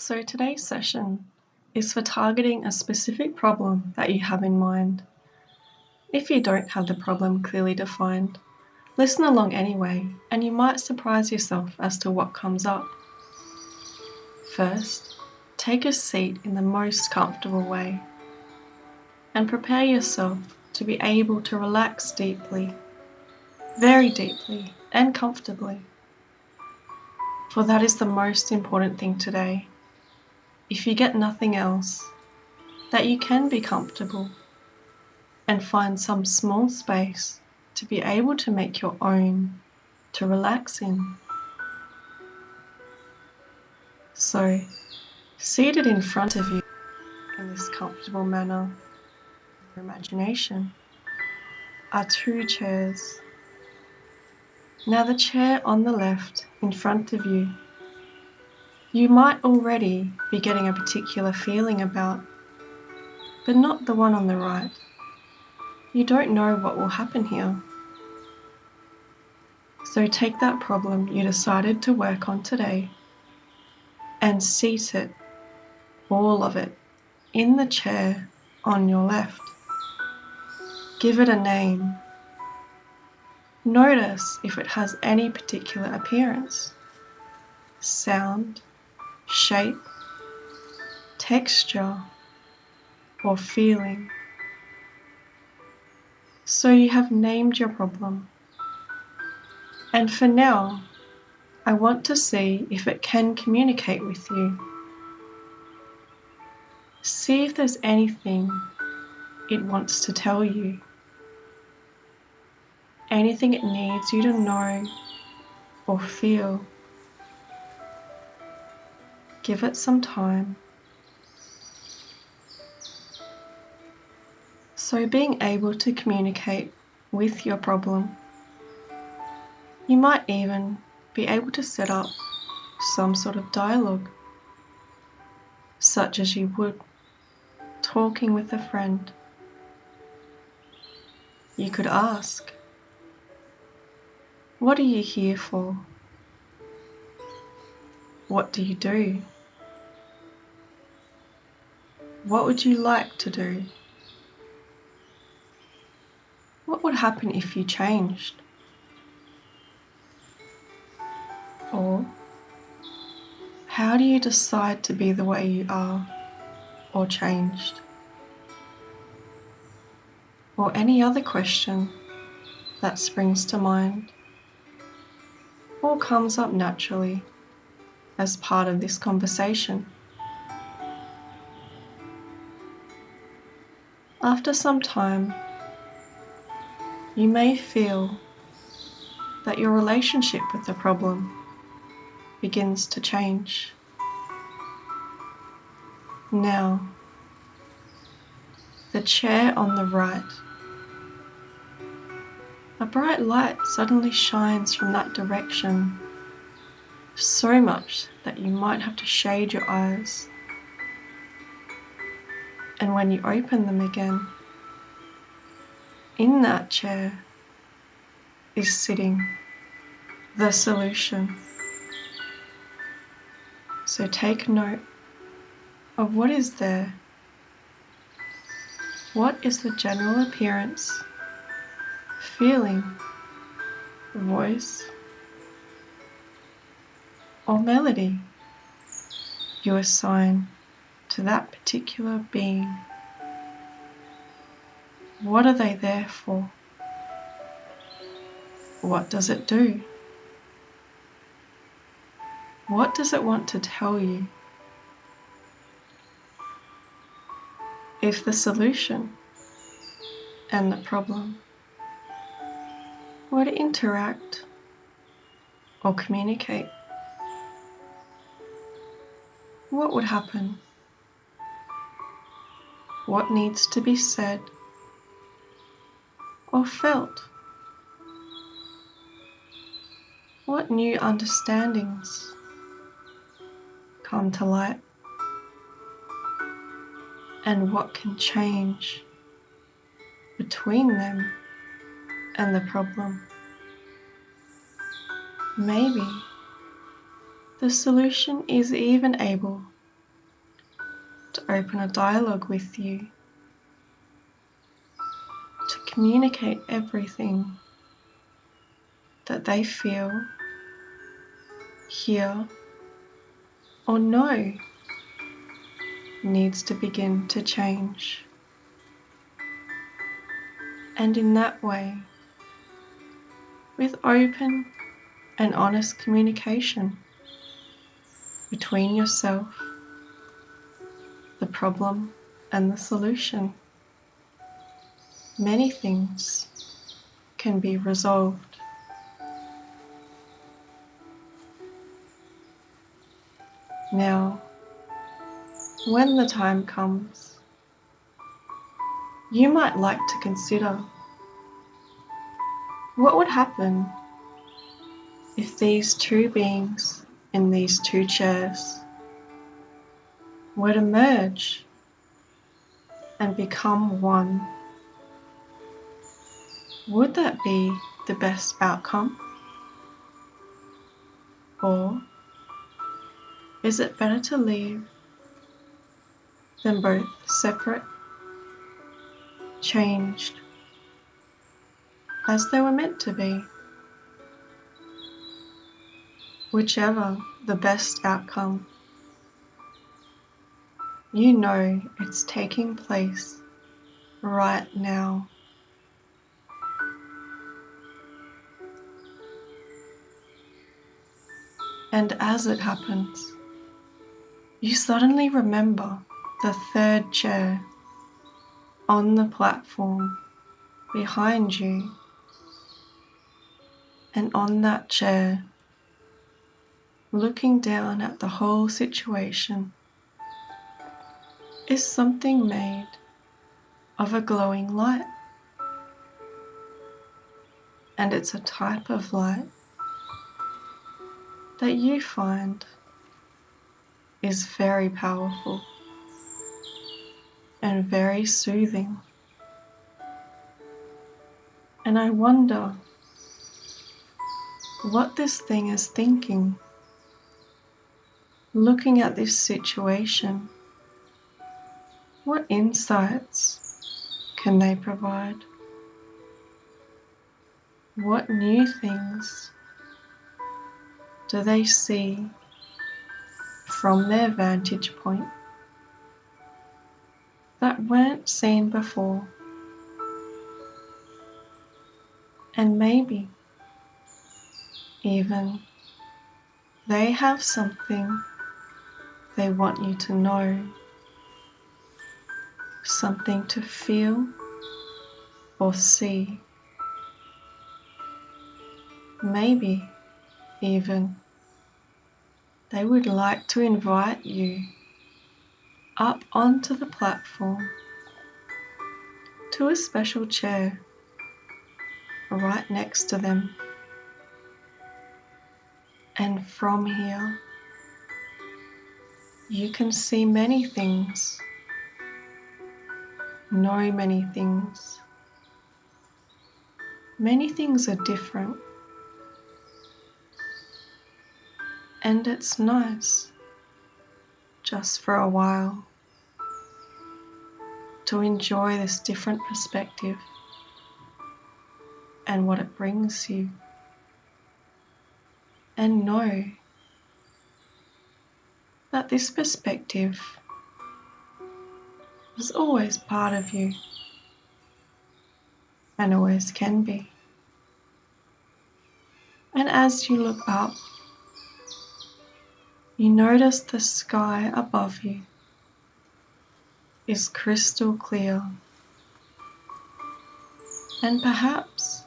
So today's session is for targeting a specific problem that you have in mind. If you don't have the problem clearly defined, listen along anyway, and you might surprise yourself as to what comes up. First, take a seat in the most comfortable way and prepare yourself to be able to relax deeply, very deeply and comfortably. For that is the most important thing today. If you get nothing else, that you can be comfortable and find some small space to be able to make your own to relax in. So, seated in front of you in this comfortable manner, your imagination, are two chairs. Now the chair on the left in front of you, you might already be getting a particular feeling about, but not the one on the right. You don't know what will happen here. So take that problem you decided to work on today and seat it, all of it, in the chair on your left. Give it a name. Notice if it has any particular appearance, sound, shape, texture, or feeling. So you have named your problem. And for now, I want to see if it can communicate with you. See if there's anything it wants to tell you. Anything it needs you to know or feel. Give it some time. So being able to communicate with your problem, you might even be able to set up some sort of dialogue, such as you would talking with a friend. You could ask, what are you here for? What do you do? What would you like to do? What would happen if you changed? Or, how do you decide to be the way you are or changed? Or any other question that springs to mind or comes up naturally as part of this conversation. After some time, you may feel that your relationship with the problem begins to change. Now, the chair on the right, a bright light suddenly shines from that direction, so much that you might have to shade your eyes. And when you open them again, in that chair is sitting the solution. So take note of what is there. What is the general appearance, feeling, voice, or melody you assign to that particular being? What are they there for? What does it do? What does it want to tell you? If the solution and the problem were to interact or communicate, what would happen? What needs to be said or felt? What new understandings come to light? And what can change between them and the problem? Maybe the solution is even able open a dialogue with you, to communicate everything that they feel, hear, or know needs to begin to change. And in that way, with open and honest communication between yourself, the problem, and the solution, many things can be resolved. Now, when the time comes, you might like to consider what would happen if these two beings in these two chairs were to merge and become one. Would that be the best outcome? Or is it better to leave them both separate, changed, as they were meant to be? Whichever the best outcome, you know it's taking place right now. And as it happens, you suddenly remember the third chair on the platform behind you, and on that chair, looking down at the whole situation, is something made of a glowing light. And it's a type of light that you find is very powerful and very soothing. And I wonder what this thing is thinking, looking at this situation. What insights can they provide? What new things do they see from their vantage point that weren't seen before? And maybe even they have something they want you to know, something to feel or see. Maybe even they would like to invite you up onto the platform to a special chair right next to them. And from here, you can see many things, know many things. Many things are different, and it's nice just for a while to enjoy this different perspective and what it brings you, and know that this perspective was always part of you and always can be. And as you look up, you notice the sky above you is crystal clear, and perhaps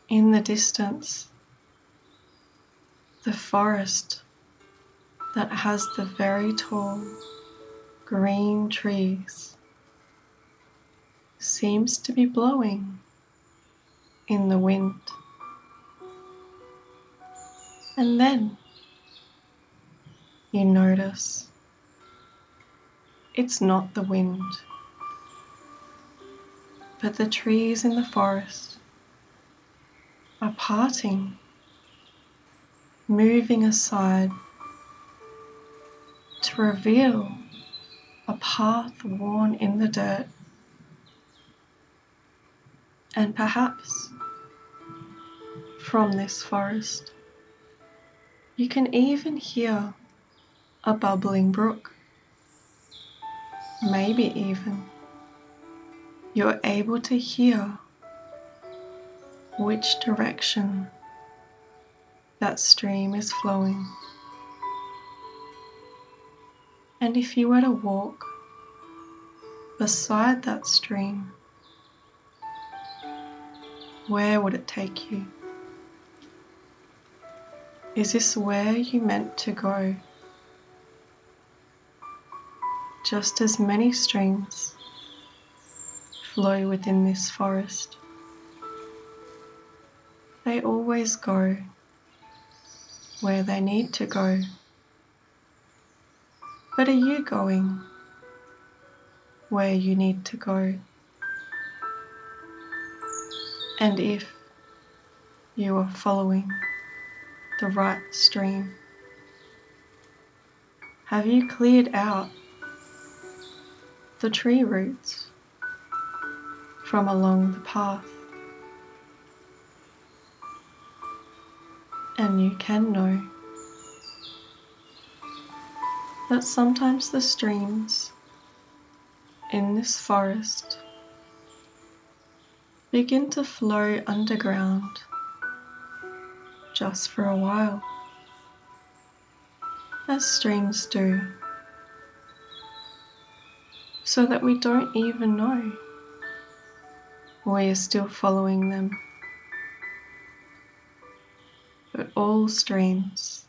in the distance, the forest that has the very tall green trees seems to be blowing in the wind. And then you notice it's not the wind, but the trees in the forest are parting, moving aside to reveal a path worn in the dirt, and perhaps from this forest you can even hear a bubbling brook. Maybe even you're able to hear which direction that stream is flowing. And if you were to walk beside that stream, where would it take you? Is this where you meant to go? Just as many streams flow within this forest, they always go where they need to go. But are you going where you need to go? And if you are following the right stream, have you cleared out the tree roots from along the path? And you can know that sometimes the streams in this forest begin to flow underground just for a while, as streams do, so that we don't even know we are still following them. But all streams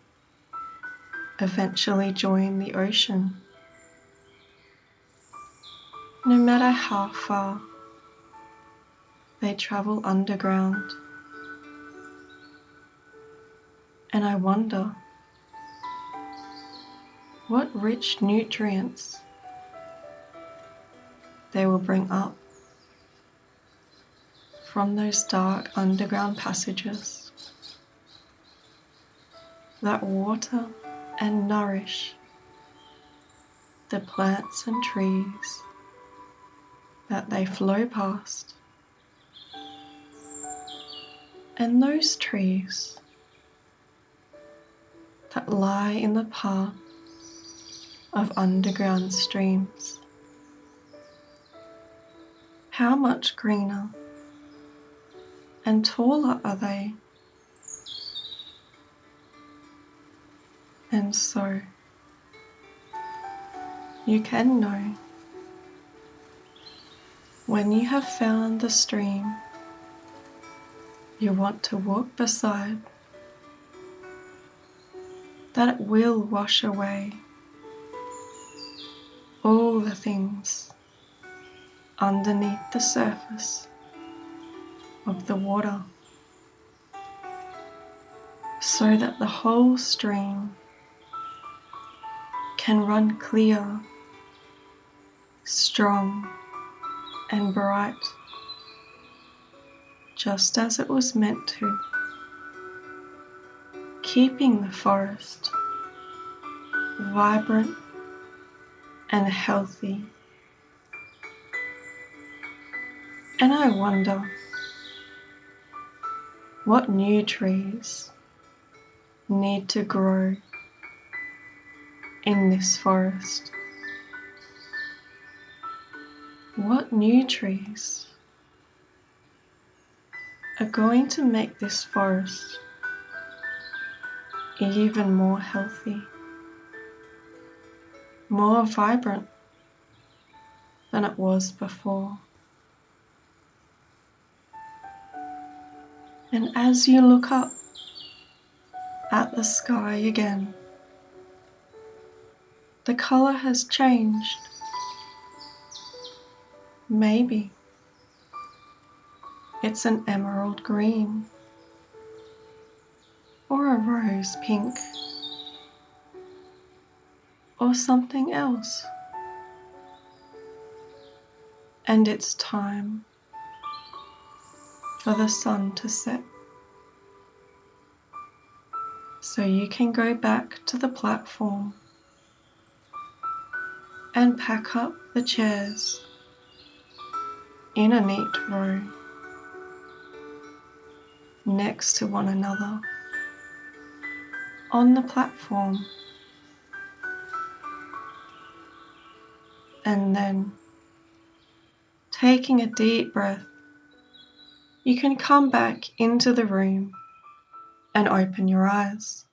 eventually join the ocean, no matter how far they travel underground. And I wonder what rich nutrients they will bring up from those dark underground passages that water and nourish the plants and trees that they flow past. And those trees that lie in the path of underground streams, how much greener and taller are they? And so you can know when you have found the stream you want to walk beside, that it will wash away all the things underneath the surface of the water, so that the whole stream can run clear, strong and bright, just as it was meant to, keeping the forest vibrant and healthy. And I wonder what new trees need to grow in this forest. What new trees are going to make this forest even more healthy, more vibrant than it was before. And as you look up at the sky again, the color has changed. Maybe it's an emerald green or a rose pink or something else. And it's time for the sun to set, so you can go back to the platform and pack up the chairs in a neat row next to one another on the platform, and then taking a deep breath, you can come back into the room and open your eyes.